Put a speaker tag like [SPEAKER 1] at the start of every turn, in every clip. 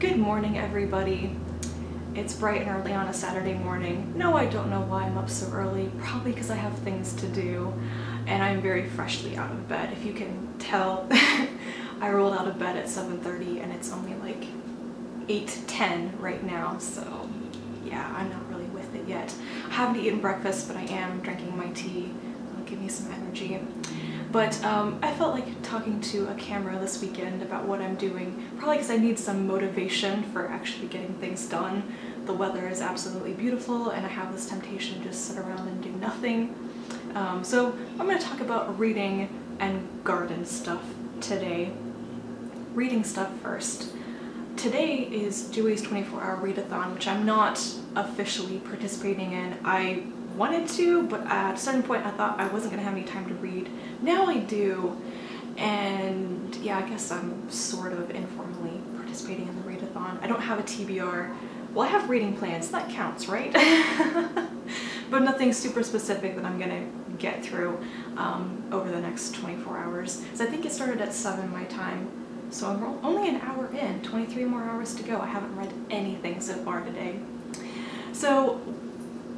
[SPEAKER 1] Good morning, everybody. It's bright and early on a Saturday morning. No, I don't know why I'm up so early. Probably because I have things to do and I'm very freshly out of bed. If you can tell, I rolled out of bed at 7:30 and it's only like 8:10 right now, so yeah, I'm not really with it yet. I haven't eaten breakfast, but I am drinking my tea. It'll give me some energy. But I felt like talking to a camera this weekend about what I'm doing, probably because I need some motivation for actually getting things done. The weather is absolutely beautiful and I have this temptation to just sit around and do nothing. So I'm going to talk about reading and garden stuff today. Reading stuff first. Today is Dewey's 24-hour readathon, which I'm not officially participating in. I wanted to, but at a certain point I thought I wasn't going to have any time to read. Now I do, and yeah, I guess I'm sort of informally participating in the readathon. I don't have a TBR. Well, I have reading plans, that counts, right? But nothing super specific that I'm going to get through over the next 24 hours. So I think it started at 7 my time, so I'm only an hour in, 23 more hours to go. I haven't read anything so far today. So,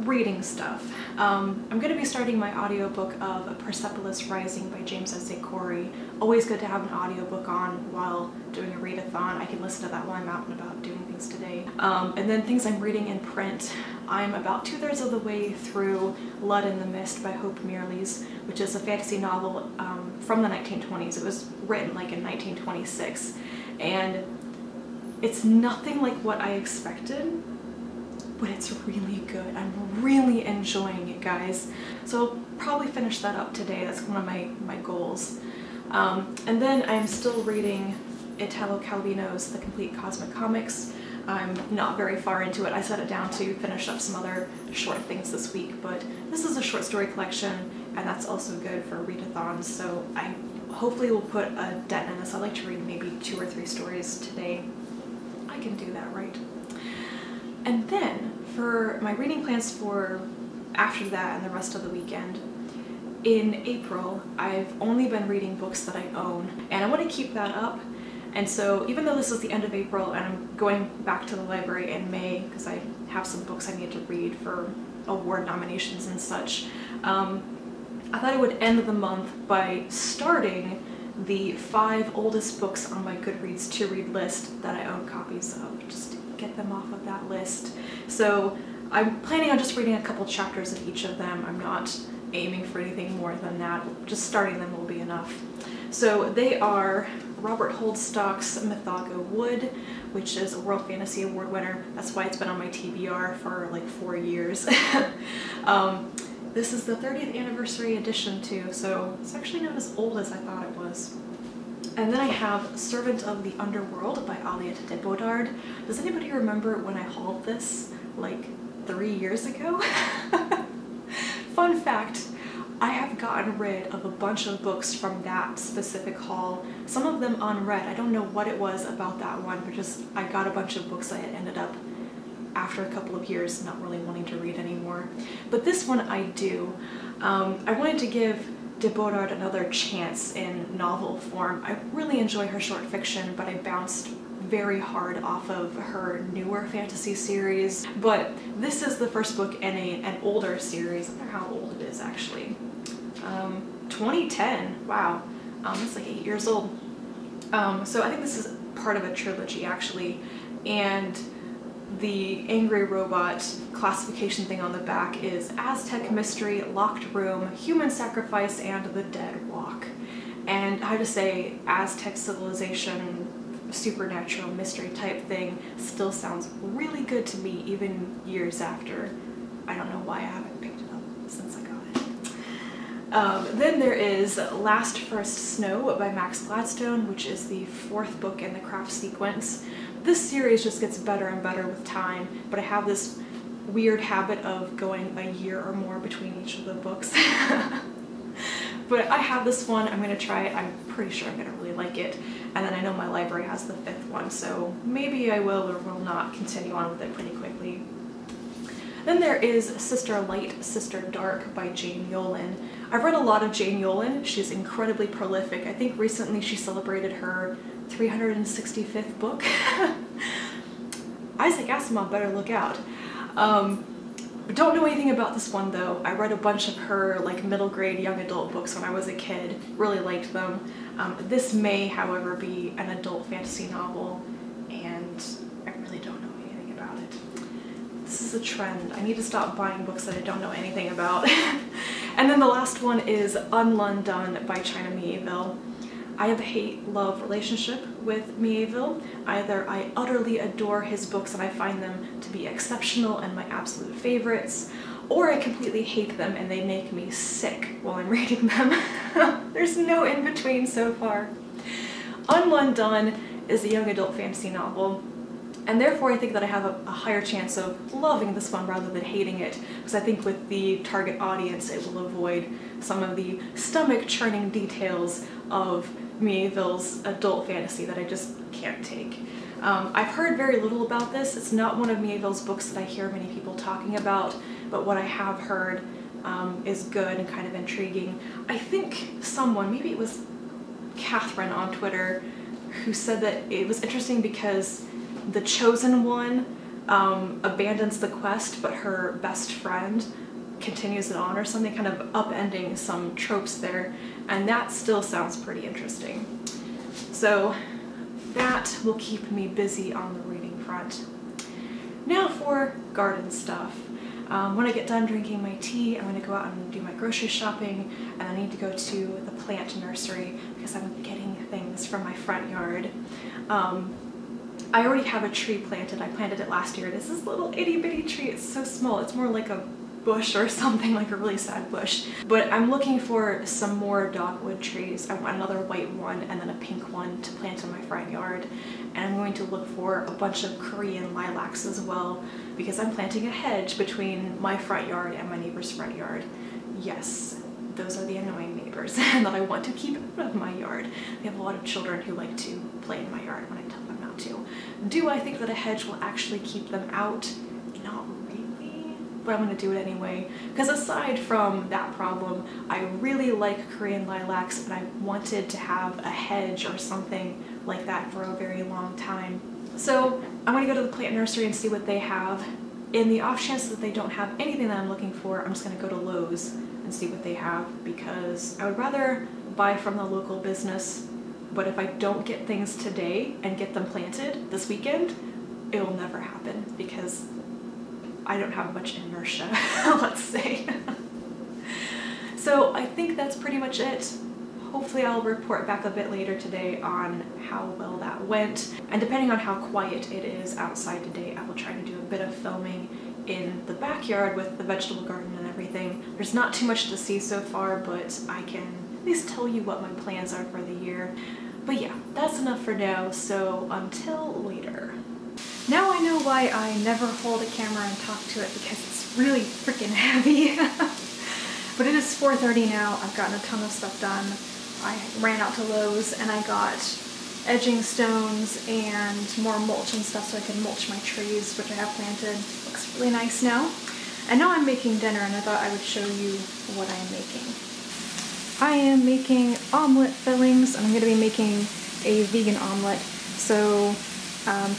[SPEAKER 1] reading stuff. I'm going to be starting my audiobook of Persepolis Rising by James S. A. Corey. Always good to have an audiobook on while doing a readathon. I can listen to that while I'm out and about doing things today. And then things I'm reading in print. I'm about 2/3 of the way through Blood in the Mist by Hope Meirelles, which is a fantasy novel from the 1920s. It was written like in 1926, and it's nothing like what I expected, but it's really good. I'm really enjoying it, guys. So I'll probably finish that up today. That's one of my goals. And then I'm still reading Italo Calvino's The Complete Cosmic Comics. I'm not very far into it. I set it down to finish up some other short things this week, but this is a short story collection, and that's also good for readathons, so I hopefully will put a dent in this. I'd like to read maybe 2 or 3 stories today. I can do that, right? And then, for my reading plans for after that and the rest of the weekend, in April, I've only been reading books that I own, and I want to keep that up. And so, even though this is the end of April and I'm going back to the library in May, because I have some books I need to read for award nominations and such, I thought I would end the month by starting the 5 oldest books on my Goodreads to-read list that I own copies of, just to get them off of that list. So I'm planning on just reading a couple chapters of each of them. I'm not aiming for anything more than that. Just starting them will be enough. So they are Robert Holdstock's Mythago Wood, which is a World Fantasy Award winner. That's why it's been on my TBR for like 4 years. This is the 30th anniversary edition too, so it's actually not as old as I thought it was. And then I have Servant of the Underworld by Aliette de Bodard. Does anybody remember when I hauled this like 3 years ago? Fun fact, I have gotten rid of a bunch of books from that specific haul, some of them unread. I don't know what it was about that one, but just I got a bunch of books I had ended up after a couple of years not really wanting to read anymore. But this one I do. I wanted to give de Bodard another chance in novel form. I really enjoy her short fiction, but I bounced very hard off of her newer fantasy series. But this is the first book in an older series. I wonder how old it is actually. 2010, wow. It's like 8 years old. So I think this is part of a trilogy actually, and the angry robot classification thing on the back is Aztec Mystery, Locked Room, Human Sacrifice, and The Dead Walk. And I have to say, Aztec civilization, supernatural mystery type thing still sounds really good to me even years after. I don't know why I haven't picked it up since I got it. Then there is Last First Snow by Max Gladstone, which is the 4th book in the craft sequence. This series just gets better and better with time, but I have this weird habit of going a year or more between each of the books. But I have this one, I'm going to try it, I'm pretty sure I'm going to really like it, and then I know my library has the 5th one, so maybe I will or will not continue on with it pretty quickly. Then there is Sister Light, Sister Dark by Jane Yolen. I've read a lot of Jane Yolen. She's incredibly prolific. I think recently she celebrated her 365th book. Isaac Asimov better look out. Don't know anything about this one though. I read a bunch of her like middle grade young adult books when I was a kid. Really liked them. This may, however, be an adult fantasy novel, and I really don't know anything about it. This is a trend. I need to stop buying books that I don't know anything about. And then the last one is Unlondon by China Mieville. I have a hate-love relationship with Mieville. Either I utterly adore his books and I find them to be exceptional and my absolute favorites, or I completely hate them and they make me sick while I'm reading them. There's no in-between so far. Unlondon is a young adult fantasy novel, and therefore I think that I have a higher chance of loving this one rather than hating it, because I think with the target audience it will avoid some of the stomach-churning details of Mieville's adult fantasy that I just can't take. I've heard very little about this. It's not one of Mieville's books that I hear many people talking about, but what I have heard is good and kind of intriguing. I think someone, maybe it was Catherine on Twitter, who said that it was interesting because the chosen one abandons the quest, but her best friend continues it on or something, kind of upending some tropes there, and that still sounds pretty interesting. So that will keep me busy on the reading front. Now for garden stuff. When I get done drinking my tea, I'm going to go out and do my grocery shopping, and I need to go to the plant nursery because I'm getting things from my front yard. I already have a tree planted. I planted it last year. This is a little itty bitty tree. It's so small. It's more like a bush or something, like a really sad bush. But I'm looking for some more dogwood trees. I want another white one and then a pink one to plant in my front yard. And I'm going to look for a bunch of Korean lilacs as well, because I'm planting a hedge between my front yard and my neighbor's front yard. Yes, those are the annoying neighbors that I want to keep out of my yard. We have a lot of children who like to play in my yard when I tell them not to. Do I think that a hedge will actually keep them out? Not really, but I'm going to do it anyway. Because aside from that problem, I really like Korean lilacs, and I wanted to have a hedge or something like that for a very long time. So I'm going to go to the plant nursery and see what they have. In the off chance that they don't have anything that I'm looking for, I'm just going to go to Lowe's and see what they have, because I would rather buy from the local business, but if I don't get things today and get them planted this weekend, it will never happen because I don't have much inertia, let's say. So I think that's pretty much it. Hopefully I'll report back a bit later today on how well that went, and depending on how quiet it is outside today, I will try to do a bit of filming in the backyard with the vegetable garden and everything. There's not too much to see so far, but I can at least tell you what my plans are for the year. But yeah, that's enough for now, so until later. Now I know why I never hold a camera and talk to it, because it's really freaking heavy. But it is 4:30 now. I've gotten a ton of stuff done. I ran out to Lowe's and I got edging stones and more mulch and stuff so I can mulch my trees, which I have planted. Looks really nice now. And now I'm making dinner, and I thought I would show you what I'm making. I am making omelet fillings, and I'm going to be making a vegan omelet. So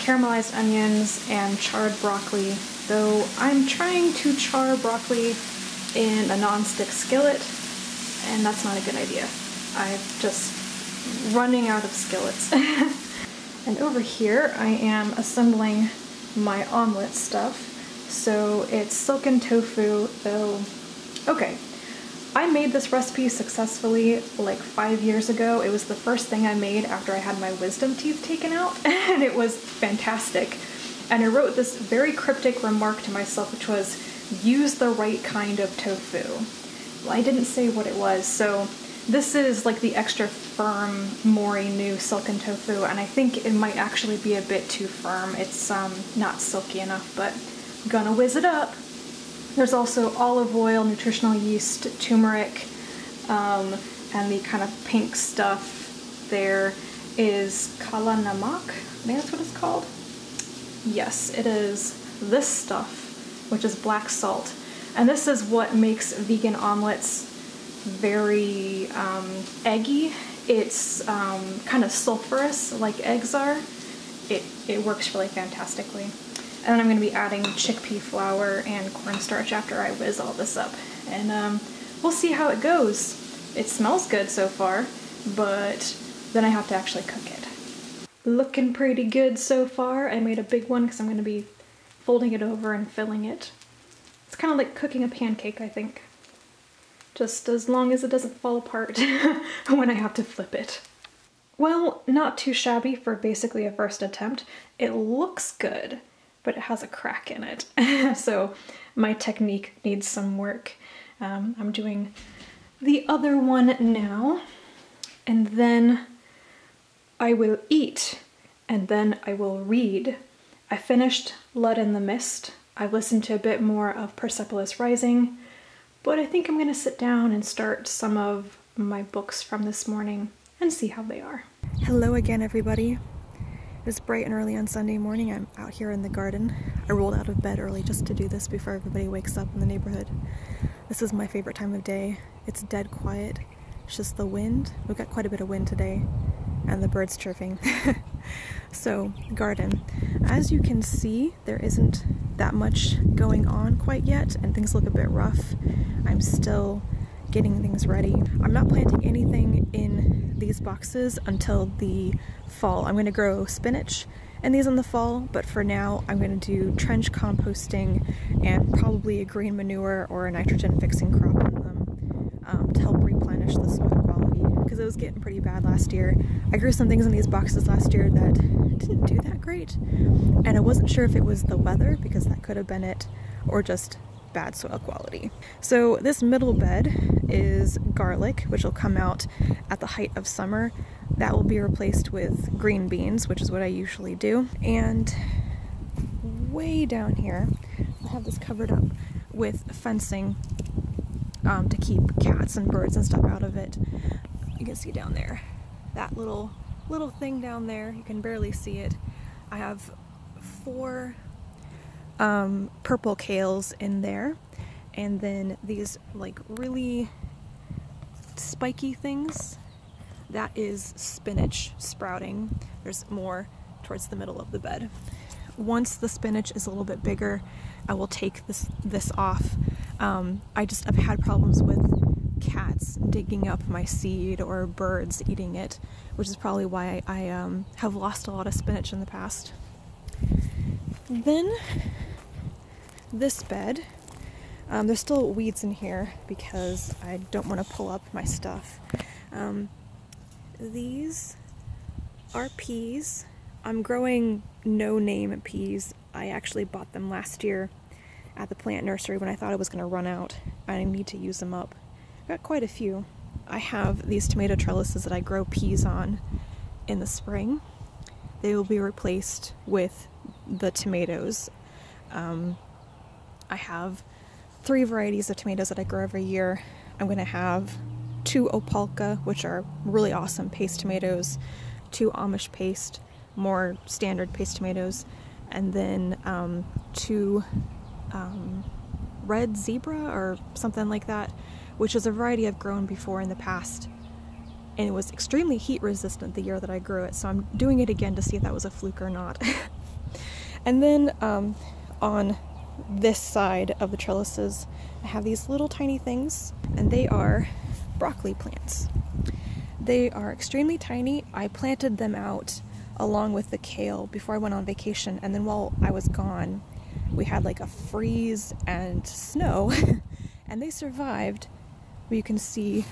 [SPEAKER 1] caramelized onions and charred broccoli, though I'm trying to char broccoli in a non-stick skillet, and that's not a good idea. I'm just running out of skillets. And over here I am assembling my omelet stuff. So it's silken tofu, though. Okay, I made this recipe successfully like 5 years ago. It was the first thing I made after I had my wisdom teeth taken out, and it was fantastic. And I wrote this very cryptic remark to myself, which was, use the right kind of tofu. Well, I didn't say what it was, so this is like the extra firm Mori new silken tofu, and I think it might actually be a bit too firm. It's not silky enough, but I'm gonna whiz it up. There's also olive oil, nutritional yeast, turmeric, and the kind of pink stuff there is kala namak. I think that's what it's called. Yes, it is this stuff, which is black salt. And this is what makes vegan omelets very eggy. It's kind of sulfurous like eggs are. It works really fantastically. And then I'm going to be adding chickpea flour and cornstarch after I whiz all this up. And we'll see how it goes. It smells good so far, but then I have to actually cook it. Looking pretty good so far. I made a big one because I'm going to be folding it over and filling it. It's kind of like cooking a pancake, I think. Just as long as it doesn't fall apart when I have to flip it. Well, not too shabby for basically a first attempt. It looks good, but it has a crack in it. So my technique needs some work. I'm doing the other one now, and then I will eat, and then I will read. I finished Blood in the Mist. I've listened to a bit more of Persepolis Rising, but I think I'm gonna sit down and start some of my books from this morning and see how they are. Hello again, everybody. It's bright and early on Sunday morning. I'm out here in the garden. I rolled out of bed early just to do this before everybody wakes up in the neighborhood. This is my favorite time of day. It's dead quiet. It's just the wind. We've got quite a bit of wind today, and the birds chirping. So, garden. As you can see, there isn't that much going on quite yet, and things look a bit rough. I'm still getting things ready. I'm not planting anything in these boxes until the fall. I'm going to grow spinach in these in the fall, but for now I'm going to do trench composting and probably a green manure or a nitrogen fixing crop in them to help replenish the soil quality, because it was getting pretty bad last year. I grew some things in these boxes last year that didn't do that great, and I wasn't sure if it was the weather, because that could have been it, or just bad soil quality. So this middle bed is garlic, which will come out at the height of summer. That will be replaced with green beans, which is what I usually do. And way down here, I have this covered up with fencing to keep cats and birds and stuff out of it. You can see down there, that little thing down there, you can barely see it. I have 4 purple kales in there, and then these like really spiky things, that is spinach sprouting. There's more towards the middle of the bed. Once the spinach is a little bit bigger, I will take this off. I've had problems with cats digging up my seed or birds eating it, which is probably why I have lost a lot of spinach in the past. Then this bed, there's still weeds in here because I don't want to pull up my stuff. These are peas. I'm growing no-name peas. I actually bought them last year at the plant nursery when I thought I was going to run out. I need to use them up. I've got quite a few. I have these tomato trellises that I grow peas on in the spring. They will be replaced with the tomatoes. I have 3 varieties of tomatoes that I grow every year. I'm going to have 2 Opalka, which are really awesome paste tomatoes, 2 Amish paste, more standard paste tomatoes, and then 2 red zebra or something like that, which is a variety I've grown before in the past, and it was extremely heat resistant the year that I grew it, so I'm doing it again to see if that was a fluke or not. And then on this side of the trellises, I have these little tiny things, and they are broccoli plants. They are extremely tiny. I planted them out along with the kale before I went on vacation, and then while I was gone, we had like a freeze and snow, and they survived. But you can see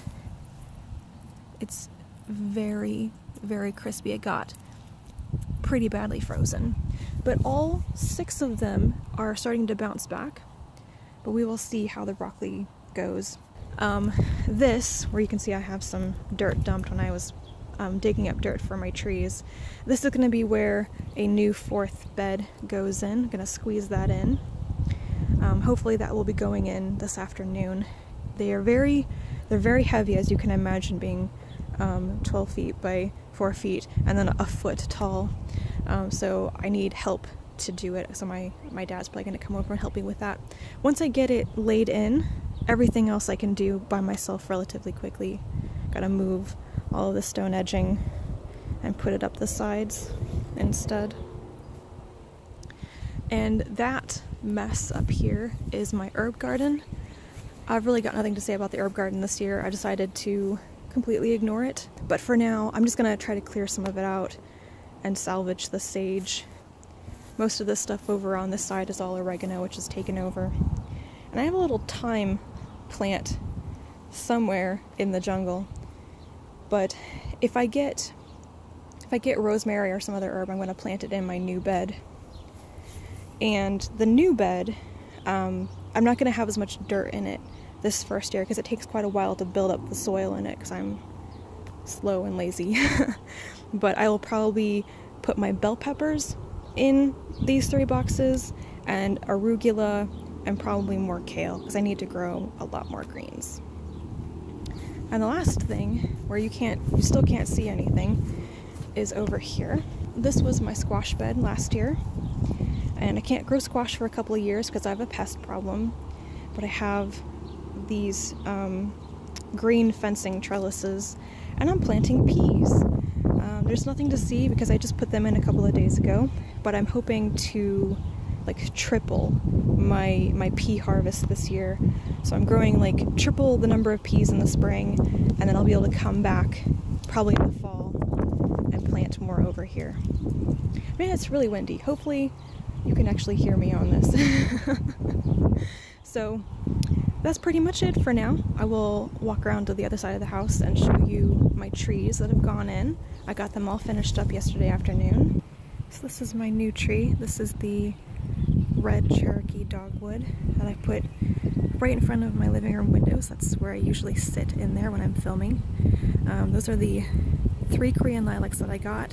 [SPEAKER 1] it's very, very crispy. It got pretty badly frozen. But all 6 of them are starting to bounce back, but we will see how the broccoli goes. This, where you can see I have some dirt dumped when I was digging up dirt for my trees, this is going to be where a new 4th bed goes in. I'm going to squeeze that in. Hopefully that will be going in this afternoon. They're very heavy, as you can imagine, being 12 feet by 4 feet and then a foot tall. So I need help to do it, so my dad's probably going to come over and help me with that. Once I get it laid in, everything else I can do by myself relatively quickly. Gotta move all of the stone edging and put it up the sides instead. And that mess up here is my herb garden. I've really got nothing to say about the herb garden this year. I decided to completely ignore it. But for now, I'm just gonna try to clear some of it out and salvage the sage. Most of this stuff over on this side is all oregano, which is taken over. And I have a little thyme plant somewhere in the jungle. But if I get rosemary or some other herb, I'm gonna plant it in my new bed. And the new bed, I'm not going to have as much dirt in it this first year because it takes quite a while to build up the soil in it because I'm slow and lazy. But I will probably put my bell peppers in these 3 boxes and arugula and probably more kale because I need to grow a lot more greens. And the last thing, where you still can't see anything, is over here. This was my squash bed last year. And I can't grow squash for a couple of years because I have a pest problem, but I have these green fencing trellises, and I'm planting peas. There's nothing to see because I just put them in a couple of days ago, but I'm hoping to like triple my pea harvest this year. So I'm growing like triple the number of peas in the spring, and then I'll be able to come back probably in the fall and plant more over here. Man, it's really windy. Hopefully you can actually hear me on this. So that's pretty much it for now. I will walk around to the other side of the house and show you my trees that have gone in. I got them all finished up yesterday afternoon. So this is my new tree. This is the red Cherokee dogwood that I put right in front of my living room windows. That's where I usually sit in there when I'm filming. Those are the 3 Korean lilacs that I got.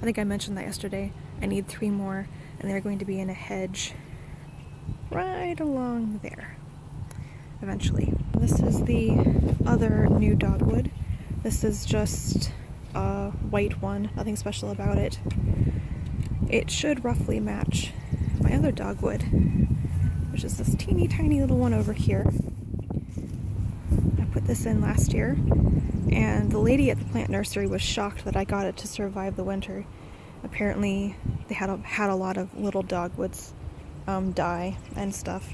[SPEAKER 1] I think I mentioned that yesterday. I need 3 more. And they're going to be in a hedge right along there, eventually. This is the other new dogwood. This is just a white one, nothing special about it. It should roughly match my other dogwood, which is this teeny tiny little one over here. I put this in last year, and the lady at the plant nursery was shocked that I got it to survive the winter. Apparently they had a lot of little dogwoods die and stuff.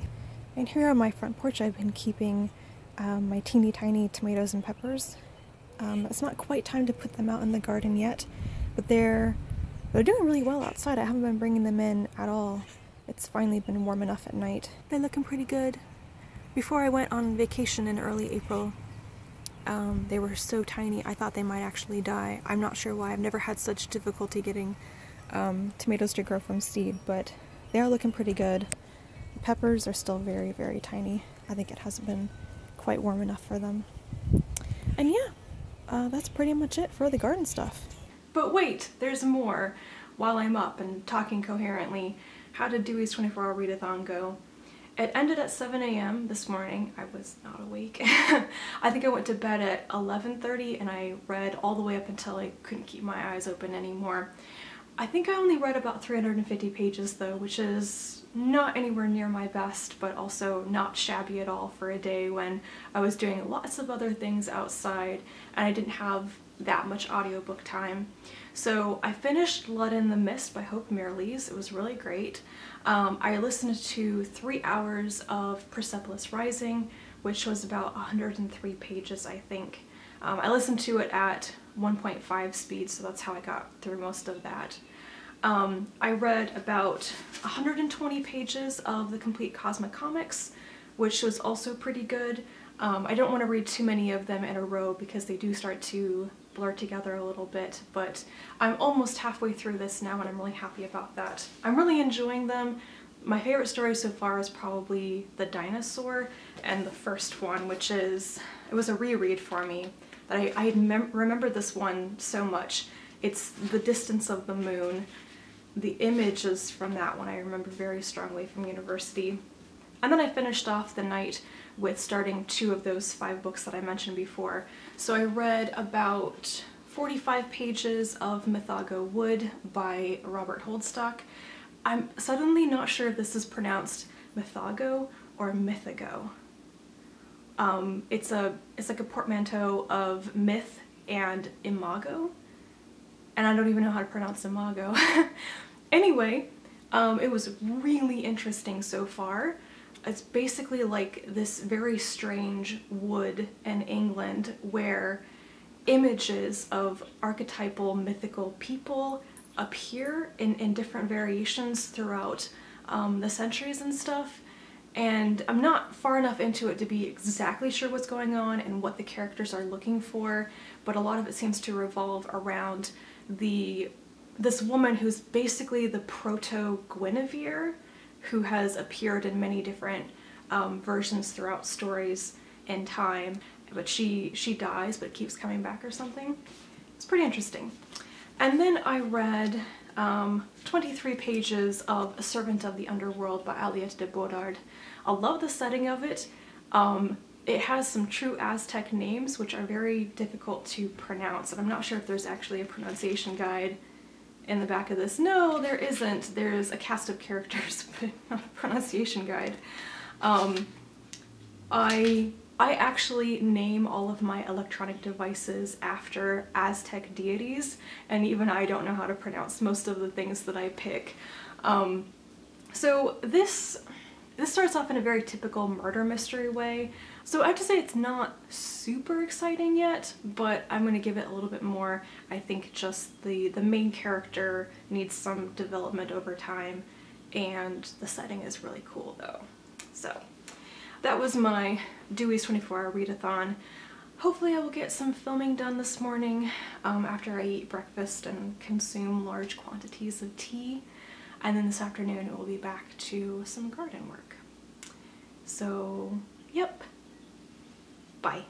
[SPEAKER 1] And here on my front porch I've been keeping my teeny tiny tomatoes and peppers. It's not quite time to put them out in the garden yet, but they're doing really well outside. I haven't been bringing them in at all. It's finally been warm enough at night. They're looking pretty good. Before I went on vacation in early April, they were so tiny I thought they might actually die. I'm not sure why. I've never had such difficulty getting tomatoes to grow from seed, but they are looking pretty good. The peppers are still very, very tiny. I think it hasn't been quite warm enough for them. And yeah, that's pretty much it for the garden stuff. But wait, there's more. While I'm up and talking coherently, how did Dewey's 24-hour readathon go? It ended at 7 a.m. this morning. I was not awake. I think I went to bed at 11:30 and I read all the way up until I couldn't keep my eyes open anymore. I think I only read about 350 pages though, which is not anywhere near my best, but also not shabby at all for a day when I was doing lots of other things outside and I didn't have that much audiobook time. So I finished Blood in the Mist by Hope Mirrlees. It was really great. I listened to 3 hours of Persepolis Rising, which was about 103 pages, I think. I listened to it at 1.5 speed, so that's how I got through most of that. I read about 120 pages of the complete Cosmic Comics, which was also pretty good. I don't want to read too many of them in a row because they do start to blur together a little bit, but I'm almost halfway through this now and I'm really happy about that. I'm really enjoying them. My favorite story so far is probably The Dinosaur and the first one, which is, it was a reread for me. But I remembered this one so much. It's The Distance of the Moon. The images from that one I remember very strongly from university. And then I finished off the night with starting 2 of those 5 books that I mentioned before. So I read about 45 pages of Mythago Wood by Robert Holdstock. I'm suddenly not sure if this is pronounced Mythago or Mythago. It's like a portmanteau of myth and imago, and I don't even know how to pronounce imago. Anyway, It was really interesting so far. It's basically like this very strange wood in England where images of archetypal mythical people appear in different variations throughout the centuries and stuff. And I'm not far enough into it to be exactly sure what's going on and what the characters are looking for, but a lot of it seems to revolve around this woman who's basically the proto-Guinevere, who has appeared in many different versions throughout stories in time, but she dies but keeps coming back or something. It's pretty interesting. And then I read 23 pages of A Servant of the Underworld by Aliette de Bodard. I love the setting of it. It has some true Aztec names which are very difficult to pronounce, and I'm not sure if there's actually a pronunciation guide in the back of this. No, there isn't. There's a cast of characters, but not a pronunciation guide. I actually name all of my electronic devices after Aztec deities, and even I don't know how to pronounce most of the things that I pick. So this starts off in a very typical murder mystery way. So I have to say it's not super exciting yet, but I'm going to give it a little bit more. I think just the main character needs some development over time, and the setting is really cool though. So that was my Dewey's 24-hour readathon. Hopefully I will get some filming done this morning after I eat breakfast and consume large quantities of tea. And then this afternoon it will be back to some garden work. So, yep. Bye.